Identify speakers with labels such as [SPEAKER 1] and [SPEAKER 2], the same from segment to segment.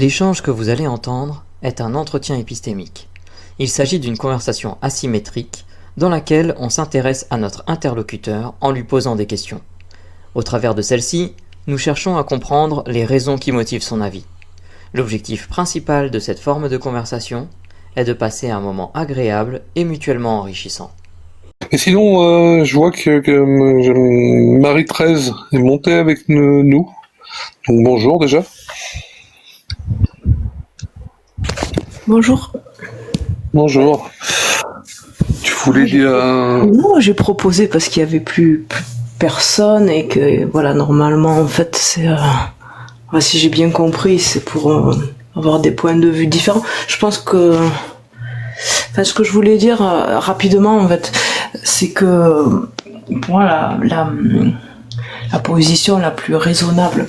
[SPEAKER 1] L'échange que vous allez entendre est un entretien épistémique. Il s'agit d'une conversation asymétrique dans laquelle on s'intéresse à notre interlocuteur en lui posant des questions. Au travers de celle-ci, nous cherchons à comprendre les raisons qui motivent son avis. L'objectif principal de cette forme de conversation est de passer un moment agréable et mutuellement enrichissant.
[SPEAKER 2] Et sinon, je vois que Marie-Thérèse est montée avec nous. Donc bonjour déjà.
[SPEAKER 3] Bonjour.
[SPEAKER 2] Bonjour. Tu voulais dire...
[SPEAKER 3] Non, j'ai proposé parce qu'il y avait plus personne et que voilà, normalement en fait c'est si j'ai bien compris, c'est pour avoir des points de vue différents. Je pense que ce que je voulais dire rapidement en fait, c'est que pour moi la position la plus raisonnable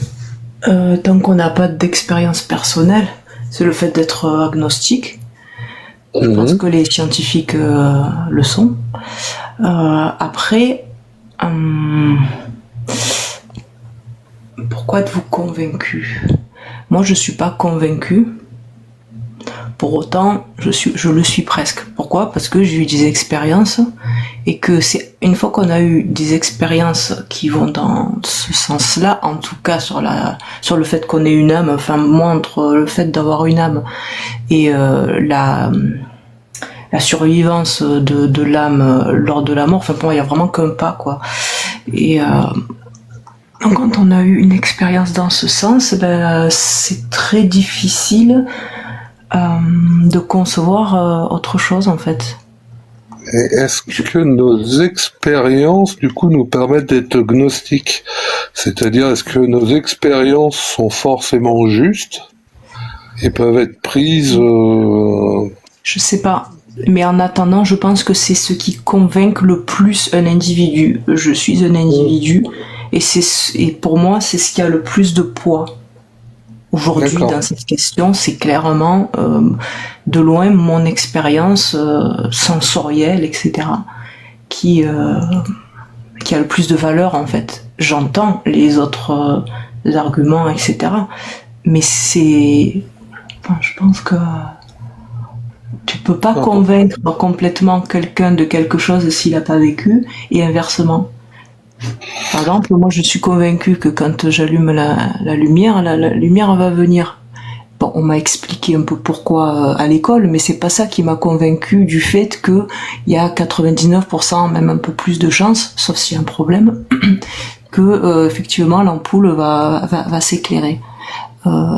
[SPEAKER 3] tant qu'on n'a pas d'expérience personnelle, c'est le fait d'être agnostique. Je pense que les scientifiques le sont. Après, pourquoi êtes-vous convaincu ? Moi, je suis pas convaincu. Pour autant, je le suis presque. Pourquoi ? Parce que j'ai eu des expériences et que c'est une fois qu'on a eu des expériences qui vont dans ce sens-là, en tout cas sur le fait qu'on ait une âme. Enfin, moi, entre le fait d'avoir une âme et la survivance de l'âme lors de la mort, enfin pour moi il y a vraiment qu'un pas quoi. Et donc quand on a eu une expérience dans ce sens, c'est très difficile de concevoir autre chose en fait.
[SPEAKER 2] Et est-ce que nos expériences du coup nous permettent d'être gnostiques ? C'est-à-dire est-ce que nos expériences sont forcément justes et peuvent être prises
[SPEAKER 3] Je sais pas. Mais en attendant, je pense que c'est ce qui convainc le plus un individu. Je suis un individu et pour moi, c'est ce qui a le plus de poids. Aujourd'hui, dans cette question, c'est clairement de loin mon expérience sensorielle, etc., qui a le plus de valeur en fait. J'entends les autres arguments, etc., mais je pense que tu peux pas convaincre complètement quelqu'un de quelque chose s'il n'a pas vécu, et inversement. Par exemple, moi je suis convaincue que quand j'allume la lumière va venir. Bon, on m'a expliqué un peu pourquoi à l'école, mais c'est pas ça qui m'a convaincue du fait que il y a 99%, même un peu plus de chances, sauf s'il y a un problème, que effectivement l'ampoule va s'éclairer.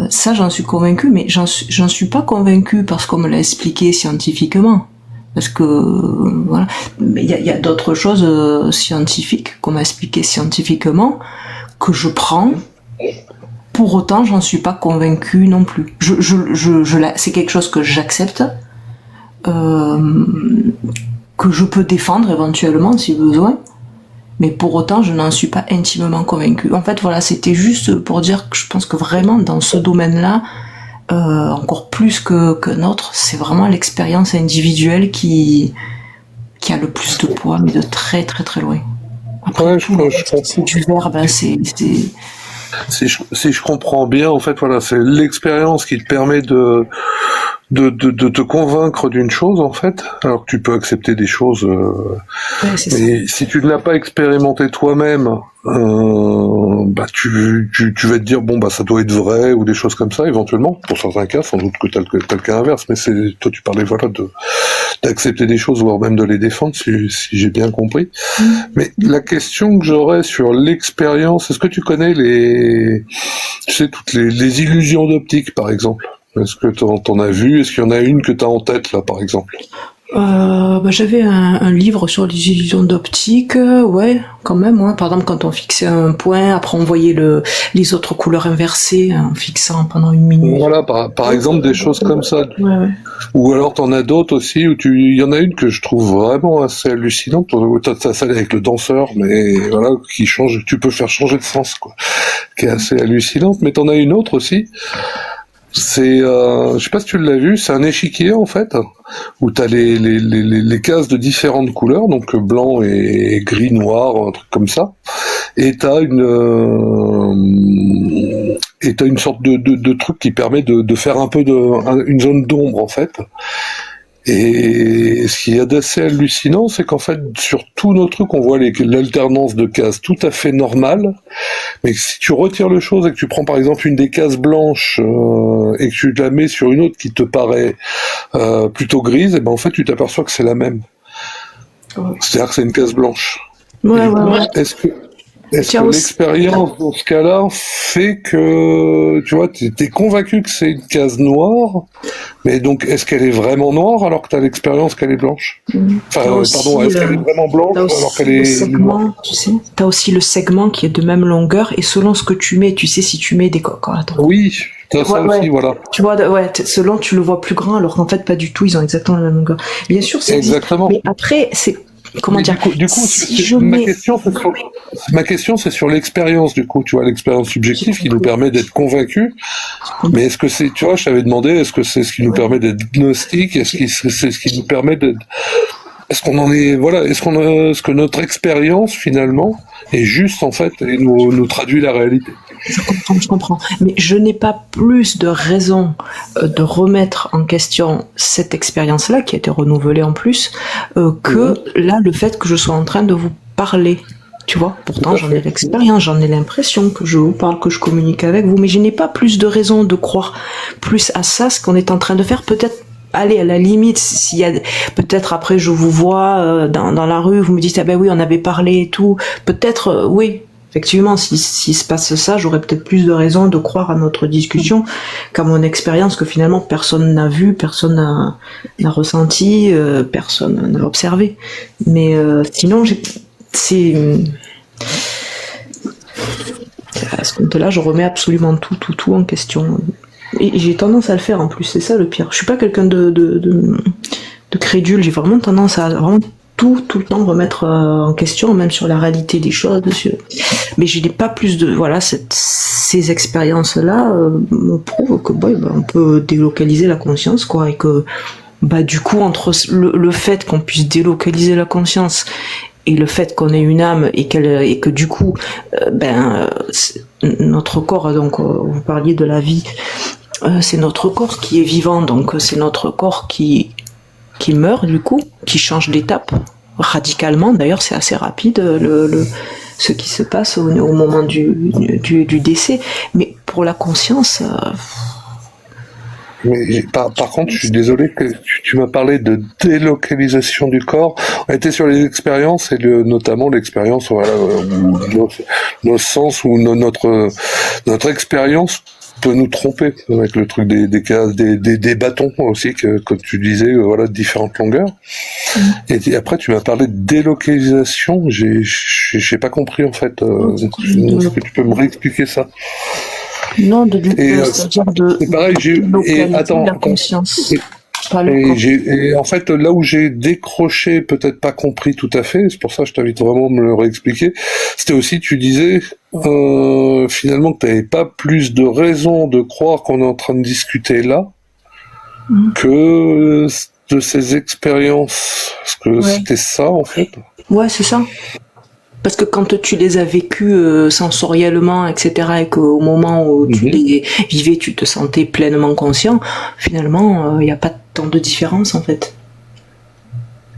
[SPEAKER 3] Ça j'en suis convaincue, mais j'en suis pas convaincue parce qu'on me l'a expliqué scientifiquement. Parce que voilà, mais il y a d'autres choses scientifiques qu'on m'a expliqué scientifiquement que je prends. Pour autant, j'en suis pas convaincue non plus. C'est quelque chose que j'accepte, que je peux défendre éventuellement si besoin. Mais pour autant, je n'en suis pas intimement convaincue. En fait, voilà, c'était juste pour dire que je pense que vraiment dans ce domaine-là, encore plus que notre, c'est vraiment l'expérience individuelle qui a le plus de poids, mais de très très très loin. Après, c'est du verbe,
[SPEAKER 2] Si je comprends bien, en fait, voilà, c'est l'expérience qui te permet de te convaincre d'une chose, en fait, alors que tu peux accepter des choses. Mais si tu ne l'as pas expérimenté toi-même, tu vas te dire bon ça doit être vrai ou des choses comme ça éventuellement. Pour certains cas, sans doute que t'as le cas inverse, mais toi tu parlais d'accepter des choses, voire même de les défendre, si j'ai bien compris. Mais la question que j'aurais sur l'expérience, est-ce que tu connais toutes les illusions d'optique, par exemple ? Est-ce que t'en as vu ? Est-ce qu'il y en a une que t'as en tête, là, par exemple ?
[SPEAKER 3] J'avais un livre sur les illusions d'optique, ouais, quand même, ouais. Par exemple, quand on fixait un point, après on voyait les autres couleurs inversées en fixant pendant une minute.
[SPEAKER 2] Voilà, par exemple, des choses comme ça.
[SPEAKER 3] Ouais.
[SPEAKER 2] Ou alors t'en as d'autres aussi, il y en a une que je trouve vraiment assez hallucinante, t'as celle avec le danseur, mais voilà, qui change, tu peux faire changer de sens, quoi, qui est assez hallucinante, mais t'en as une autre aussi. C'est, je sais pas si tu l'as vu, c'est un échiquier en fait, où t'as les cases de différentes couleurs, donc blanc et gris, noir, un truc comme ça, et t'as et t'as une sorte de truc qui permet de faire un peu une zone d'ombre en fait. Et ce qui est d'assez hallucinant, c'est qu'en fait, sur tous nos trucs, on voit l'alternance de cases tout à fait normale, mais que si tu retires le chose et que tu prends par exemple une des cases blanches et que tu la mets sur une autre qui te paraît plutôt grise, et ben en fait, tu t'aperçois que c'est la même. C'est-à-dire que c'est une case blanche.
[SPEAKER 3] Ouais.
[SPEAKER 2] Est-ce que l'expérience dans ce cas-là fait que, tu vois, t'es convaincu que c'est une case noire, mais donc est-ce qu'elle est vraiment noire alors que t'as l'expérience qu'elle est blanche? Enfin, pardon, est-ce qu'elle est vraiment blanche alors qu'elle est noire?
[SPEAKER 3] Tu sais, t'as aussi le segment qui est de même longueur, et selon ce que tu mets, tu sais si tu mets des coques.
[SPEAKER 2] Oui, t'as ça aussi, voilà.
[SPEAKER 3] Tu vois, selon tu le vois plus grand, alors qu'en fait pas du tout, ils ont exactement la même longueur. Bien sûr, c'est
[SPEAKER 2] exactement.
[SPEAKER 3] Mais après, c'est comment dire.
[SPEAKER 2] Du coup, ma question, c'est sur l'expérience, du coup, tu vois, l'expérience subjective qui nous permet d'être convaincus. Mais est-ce que c'est, tu vois, je t'avais demandé, est-ce que c'est ce qui nous permet d'être gnostique, est-ce que c'est ce qui nous permet d'être, est-ce que notre expérience, finalement, est juste, en fait, et nous traduit la réalité?
[SPEAKER 3] Je comprends. Mais je n'ai pas plus de raison de remettre en question cette expérience-là, qui a été renouvelée en plus, que là, le fait que je sois en train de vous parler. Tu vois, pourtant j'en ai l'expérience, j'en ai l'impression que je vous parle, que je communique avec vous, mais je n'ai pas plus de raison de croire plus à ça, ce qu'on est en train de faire. Peut-être, allez, à la limite, s'il y a, peut-être après je vous vois dans la rue, vous me dites, ah ben oui, on avait parlé et tout, peut-être, oui. Effectivement, s'il se passe ça, j'aurais peut-être plus de raisons de croire à notre discussion qu'à mon expérience que finalement personne n'a vu, personne n'a ressenti, personne n'a observé. Mais sinon, à ce compte-là, je remets absolument tout en question. Et j'ai tendance à le faire en plus, c'est ça le pire. Je suis pas quelqu'un de crédule, j'ai vraiment tendance à vraiment tout le temps remettre en question, même sur la réalité des choses. Mais je n'ai pas plus de... Voilà, ces expériences-là me prouvent que on peut délocaliser la conscience, quoi, et que du coup, entre le fait qu'on puisse délocaliser la conscience et le fait qu'on ait une âme et que du coup, notre corps, donc vous parliez de la vie, c'est notre corps qui est vivant, donc c'est notre corps qui meurt du coup, qui change d'étape radicalement. D'ailleurs, c'est assez rapide ce qui se passe au moment du décès. Mais pour la conscience.
[SPEAKER 2] Mais par contre, je suis désolé que tu m'as parlé de délocalisation du corps. On était sur les expériences et notamment l'expérience, voilà, nos sens ou notre expérience peut nous tromper avec le truc des bâtons aussi, comme tu disais, voilà, de différentes longueurs. Et après, tu m'as parlé de délocalisation. J'ai pas compris en fait. Est-ce que tu peux me réexpliquer ça?
[SPEAKER 3] Non, c'est-à-dire de
[SPEAKER 2] c'est pareil,
[SPEAKER 3] la conscience.
[SPEAKER 2] Et en fait, là où j'ai décroché, peut-être pas compris tout à fait, c'est pour ça que je t'invite vraiment à me le réexpliquer, c'était aussi, tu disais, finalement, que tu n'avais pas plus de raison de croire qu'on est en train de discuter là, que de ces expériences. Est-ce que c'était ça, en fait?
[SPEAKER 3] Ouais, c'est ça. Parce que quand tu les as vécues sensoriellement, etc., et qu'au moment où tu les vivais, tu te sentais pleinement conscient, finalement, il n'y a pas tant de différence, en fait.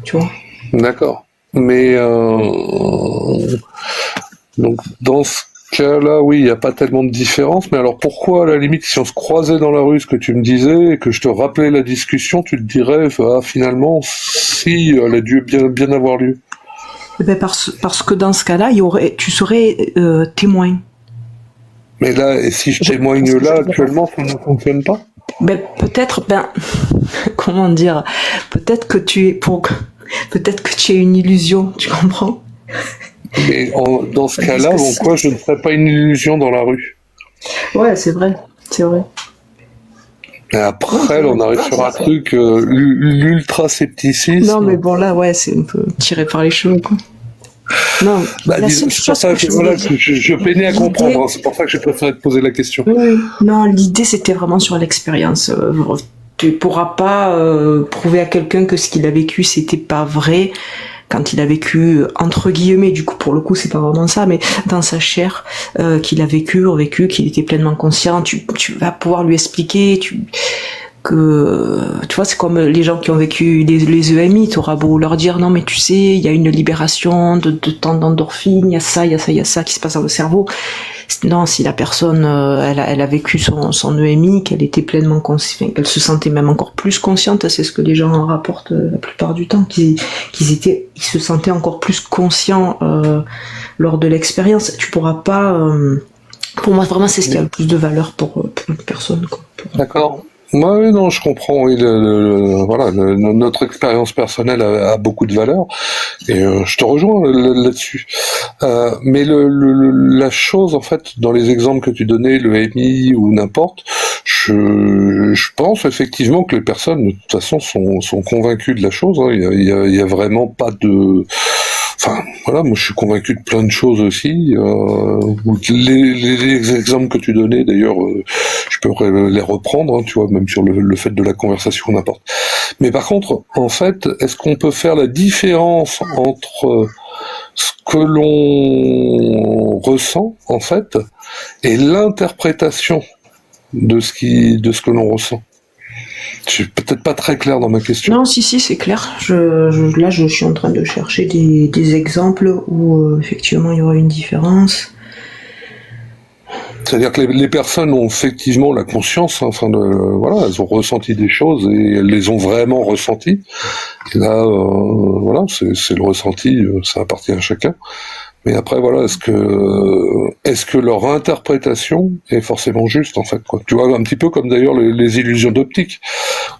[SPEAKER 3] Tu vois?
[SPEAKER 2] D'accord. Mais donc, dans ce cas-là, oui, il n'y a pas tellement de différence, mais alors pourquoi, à la limite, si on se croisait dans la rue, ce que tu me disais, et que je te rappelais la discussion, tu te dirais, finalement, si, elle a dû bien avoir lieu?
[SPEAKER 3] Parce que dans ce cas-là, tu serais témoin.
[SPEAKER 2] Mais là, et si je témoigne là, actuellement, ça ne fonctionne pas?
[SPEAKER 3] Peut-être, comment dire, peut-être que tu es une illusion, tu comprends?
[SPEAKER 2] Mais dans ce cas-là, pourquoi je ne ferais pas une illusion dans la rue?
[SPEAKER 3] Ouais, c'est vrai.
[SPEAKER 2] Et après, on arrive sur un truc, l'ultra-scepticisme.
[SPEAKER 3] Non, mais bon, là, c'est un peu tiré par les cheveux, quoi. Non,
[SPEAKER 2] c'est pour ça que je peinais à comprendre, hein, c'est pour ça que j'ai préféré te poser la question.
[SPEAKER 3] Oui. Non, l'idée, c'était vraiment sur l'expérience. Tu pourras pas prouver à quelqu'un que ce qu'il a vécu, c'était pas vrai, quand il a vécu, entre guillemets, du coup, pour le coup, c'est pas vraiment ça, mais dans sa chair, qu'il a revécu, qu'il était pleinement conscient, tu vas pouvoir lui expliquer, que tu vois, c'est comme les gens qui ont vécu les EMI, t'auras beau leur dire non mais tu sais, il y a une libération de tant d'endorphines, il y a ça qui se passe dans le cerveau. Non, si la personne elle a vécu son EMI, qu'elle était pleinement consciente, qu'elle se sentait même encore plus consciente, c'est ce que les gens en rapportent la plupart du temps, qu'ils se sentaient encore plus conscients lors de l'expérience. Tu pourras pas pour moi vraiment c'est ce qui a le plus de valeur pour une personne, quoi.
[SPEAKER 2] D'accord. Ouais, non, je comprends. Oui, voilà, notre expérience personnelle a beaucoup de valeur, et je te rejoins là-dessus. Mais la chose, en fait, dans les exemples que tu donnais, le MI ou n'importe, je pense effectivement que les personnes, de toute façon, sont convaincues de la chose. Hein. Il y a vraiment pas de... Enfin, voilà, moi je suis convaincu de plein de choses aussi. Les exemples que tu donnais, d'ailleurs, je peux les reprendre, hein, tu vois, même sur le fait de la conversation, n'importe. Mais par contre, en fait, est-ce qu'on peut faire la différence entre ce que l'on ressent, en fait, et l'interprétation de ce que l'on ressent? Je suis peut-être pas très clair dans ma question.
[SPEAKER 3] Non, si, c'est clair. Là, je suis en train de chercher des exemples où effectivement il y aurait une différence.
[SPEAKER 2] C'est-à-dire que les personnes ont effectivement la conscience, hein, voilà, elles ont ressenti des choses et elles les ont vraiment ressenties. Et là, voilà, c'est le ressenti, ça appartient à chacun. Mais après, voilà, est-ce que leur interprétation est forcément juste, en fait, quoi. Tu vois, un petit peu comme d'ailleurs les illusions d'optique,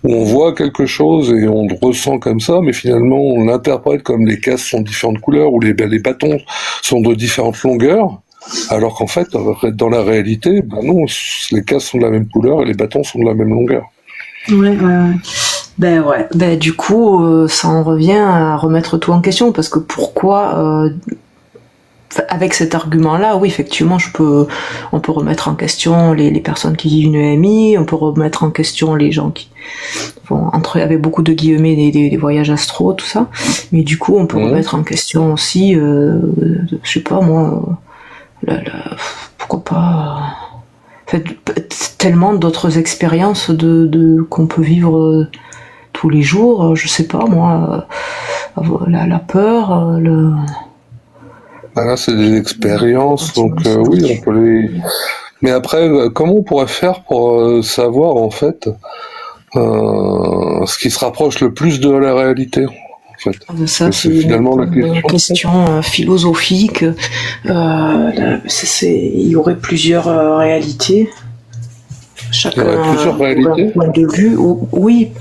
[SPEAKER 2] où on voit quelque chose et on le ressent comme ça, mais finalement on l'interprète comme les cases sont de différentes couleurs ou les bâtons sont de différentes longueurs, alors qu'en fait, dans la réalité, non, les cases sont de la même couleur et les bâtons sont de la même longueur.
[SPEAKER 3] Ouais. Ben du coup, ça en revient à remettre tout en question, parce que pourquoi avec cet argument-là, oui, effectivement, on peut remettre en question les personnes qui vivent une EMI, on peut remettre en question les gens qui vont entrer avec beaucoup de guillemets des voyages astro, tout ça. Mais du coup, on peut remettre en question aussi, je sais pas moi, pourquoi pas, en fait, tellement d'autres expériences qu'on peut vivre tous les jours. Je sais pas moi, la peur,
[SPEAKER 2] Là, c'est des expériences, donc oui, on peut les... Mais après, comment on pourrait faire pour savoir, en fait, ce qui se rapproche le plus de la réalité, en fait?
[SPEAKER 3] Ça, c'est finalement la question philosophique. Il y aurait plusieurs réalités. Chacun
[SPEAKER 2] plusieurs réalités.
[SPEAKER 3] Point de vue. Oui.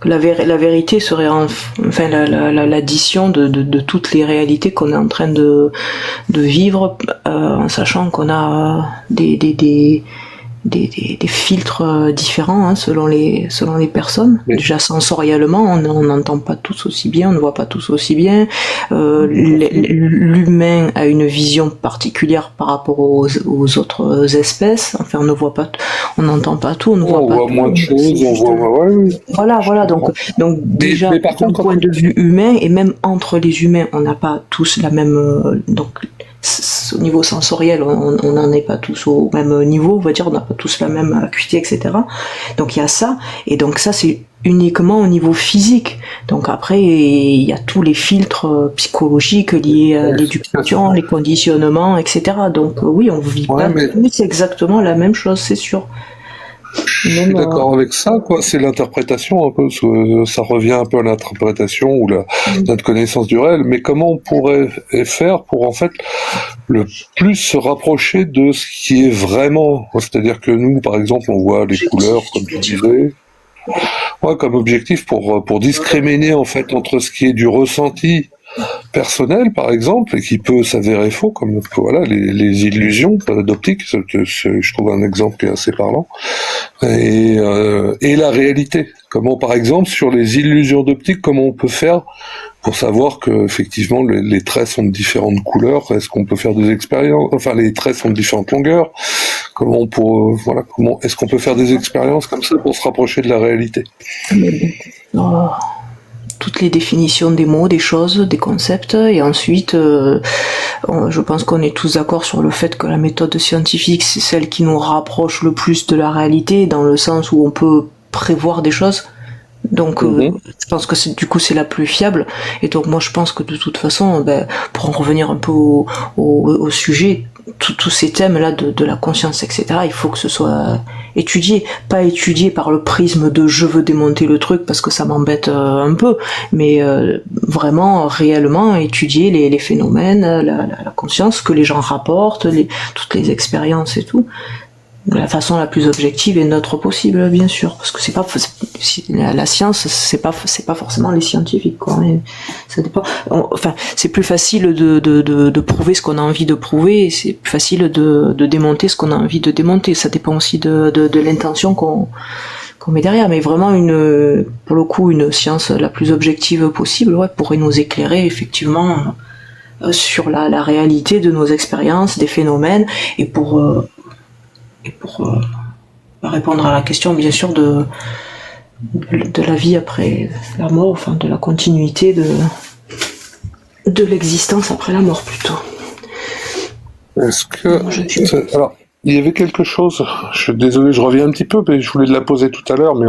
[SPEAKER 3] La vérité serait enfin l'addition de toutes les réalités qu'on est en train de vivre, en sachant qu'on a des filtres différents, hein, selon les personnes. Oui. Déjà sensoriellement, on n'entend pas tous aussi bien, on ne voit pas tous aussi bien. L'humain a une vision particulière par rapport aux autres espèces. Enfin, on ne voit pas, on n'entend pas tout, on ne voit pas tout.
[SPEAKER 2] On voit moins de choses, on voit. Ouais.
[SPEAKER 3] Voilà. Donc déjà, du point de vue humain, et même entre les humains, on n'a pas tous la même. Donc au niveau sensoriel, on n'en est pas tous au même niveau, on va dire, on n'a pas tous la même acuité, etc. Donc il y a ça, et donc ça c'est uniquement au niveau physique. Donc après, il y a tous les tous psychologiques liés à l'éducation, les conditionnements, etc. Donc oui, on vit pas tous exactement la même chose, c'est sûr.
[SPEAKER 2] Je suis d'accord avec ça, quoi. C'est l'interprétation un peu, ça revient un peu à l'interprétation ou notre connaissance du réel. Mais comment on pourrait faire pour en fait le plus se rapprocher de ce qui est vraiment, c'est-à-dire que nous, par exemple, on voit les couleurs, comme tu disais, comme objectif pour discriminer en fait entre ce qui est du ressenti personnel, par exemple, et qui peut s'avérer faux, comme voilà les illusions d'optique, je trouve un exemple qui est assez parlant, et la réalité. Comment, par exemple, sur les illusions d'optique, comment on peut faire pour savoir que effectivement les traits sont de différentes couleurs? Est-ce qu'on peut faire des expériences? Enfin, les traits sont de différentes longueurs. Comment est-ce qu'on peut faire des expériences comme ça pour se rapprocher de la réalité?
[SPEAKER 3] toutes les définitions des mots, des choses, des concepts, et ensuite, je pense qu'on est tous d'accord sur le fait que la méthode scientifique, c'est celle qui nous rapproche le plus de la réalité, dans le sens où on peut prévoir des choses. Donc, je pense que du coup, c'est la plus fiable. Et donc, moi, je pense que de toute façon, pour en revenir un peu au sujet, tous ces thèmes-là de la conscience, etc., il faut que ce soit étudié. Pas étudié par le prisme de je veux démonter le truc parce que ça m'embête un peu, mais vraiment, réellement, étudier les phénomènes, la conscience que les gens rapportent, toutes les expériences et tout. De la façon la plus objective et neutre possible, bien sûr, parce que la science, c'est pas forcément les scientifiques, quoi. Mais ça dépend. Enfin, c'est plus facile de prouver ce qu'on a envie de prouver, et c'est plus facile de démonter ce qu'on a envie de démonter. Ça dépend aussi de l'intention qu'on met derrière, mais vraiment pour le coup, une science la plus objective possible, ouais, pourrait nous éclairer effectivement sur la réalité de nos expériences, des phénomènes, et pour répondre à la question, bien sûr, de la vie après la mort, enfin de la continuité de l'existence après la mort, plutôt.
[SPEAKER 2] Est-ce que... Alors, il y avait quelque chose, je suis désolé, je reviens un petit peu, mais je voulais la poser tout à l'heure, mais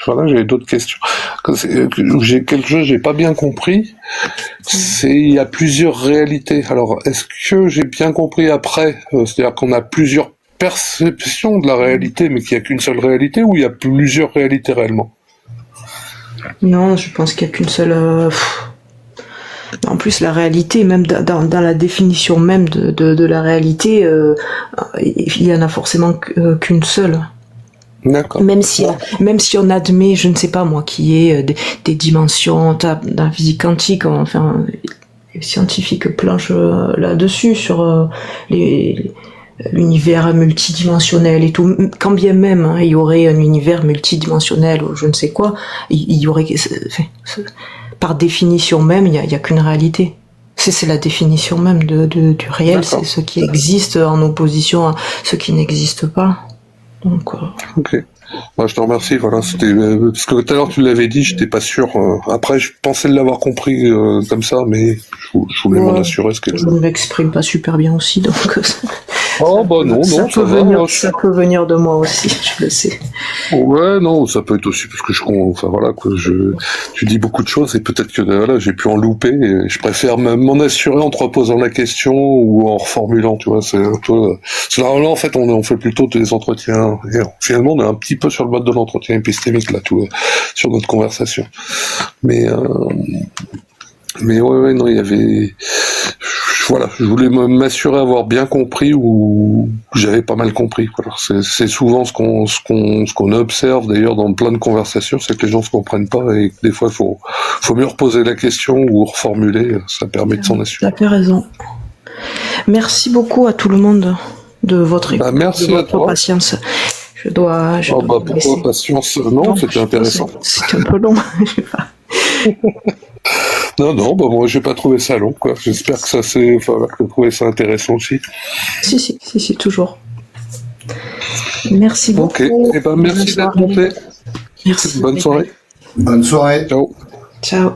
[SPEAKER 2] voilà, j'avais d'autres questions. J'ai quelque chose que j'ai pas bien compris, il y a plusieurs réalités. Alors, est-ce que j'ai bien compris après, c'est-à-dire qu'on a plusieurs perception de la réalité, mais qu'il n'y a qu'une seule réalité, ou il y a plusieurs réalités réellement?
[SPEAKER 3] Non, je pense qu'il n'y a qu'une seule... En plus, la réalité, même dans la définition même de la réalité, il y en a forcément qu'une seule.
[SPEAKER 2] D'accord.
[SPEAKER 3] Même si on admet, je ne sais pas moi, qu'il y ait des dimensions dans la physique quantique, enfin, les scientifiques planchent là-dessus, sur l'univers multidimensionnel et tout, quand bien même il y aurait un univers multidimensionnel ou je ne sais quoi, il y aurait, par définition même, il y a qu'une réalité. C'est la définition même du réel. D'accord. C'est ce qui existe en opposition à ce qui n'existe pas. Donc,
[SPEAKER 2] Ok. Moi, je te remercie. Voilà, c'était parce que tout à l'heure tu l'avais dit, j'étais pas sûr. Après, je pensais l'avoir compris comme ça, mais je voulais m'en assurer.
[SPEAKER 3] Je ne m'exprime pas super bien aussi, donc.
[SPEAKER 2] Oh bah non,
[SPEAKER 3] ça peut venir de moi aussi, je le sais.
[SPEAKER 2] Ouais, non, ça peut être aussi parce que tu dis beaucoup de choses et peut-être que voilà, j'ai pu en louper. Et je préfère m'en assurer en te reposant la question ou en reformulant, tu vois. Normalement, en fait, on fait plutôt des entretiens. Et finalement, on est un petit peu sur le mode de l'entretien épistémique là, sur notre conversation. Mais ouais, non, il y avait. Voilà, je voulais m'assurer d'avoir bien compris ou j'avais pas mal compris. Voilà. C'est souvent ce qu'on observe d'ailleurs dans plein de conversations, c'est que les gens se comprennent pas et que des fois il faut mieux reposer la question ou reformuler, ça permet de s'en assurer.
[SPEAKER 3] Tu as raison. Merci beaucoup à tout le monde de votre écoute,
[SPEAKER 2] merci
[SPEAKER 3] de votre patience. Je dois
[SPEAKER 2] pourquoi patience? Non, c'était intéressant.
[SPEAKER 3] C'est un peu long, je sais pas.
[SPEAKER 2] Non, moi j'ai pas trouvé ça long, quoi. J'espère que que tu as trouvé ça intéressant aussi.
[SPEAKER 3] Si, toujours. Merci beaucoup.
[SPEAKER 2] Ok, merci d'être monté.
[SPEAKER 3] Merci.
[SPEAKER 2] Bonne soirée.
[SPEAKER 4] Bonne soirée.
[SPEAKER 2] Ciao.
[SPEAKER 3] Ciao.